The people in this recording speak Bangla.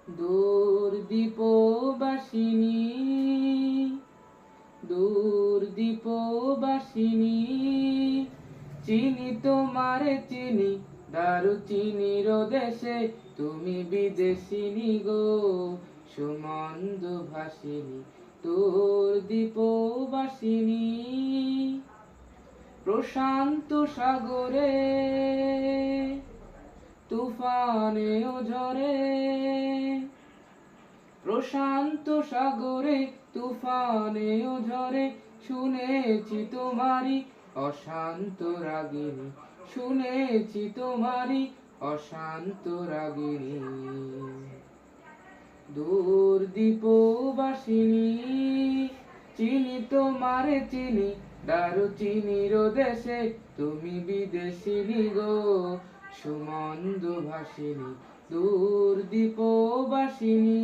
দূর দীপবাসিনী, দূর দীপবাসিনী, চিনি তোমারে চিনি, দারুচিনির দেশে তুমি বিদেশিনী গো, সুমন্দ ভাসিনী, দূর দীপবাসিনী। প্রশান্ত সাগরে তুফানে ও ঝরে, প্রশান্ত সাগরে তুফানে ও ঝরে, শুনেছি তোমারি অশান্ত রাগিনী, শুনেছি তোমারি অশান্ত রাগিনী। দূর দীপবাসিনী, চিনি তোমারে চিনি, দারুচিনির দেশে তুমি বিদেশিনী গো, সুমন্দ ভাসিনী, দূর দীপবাসিনী।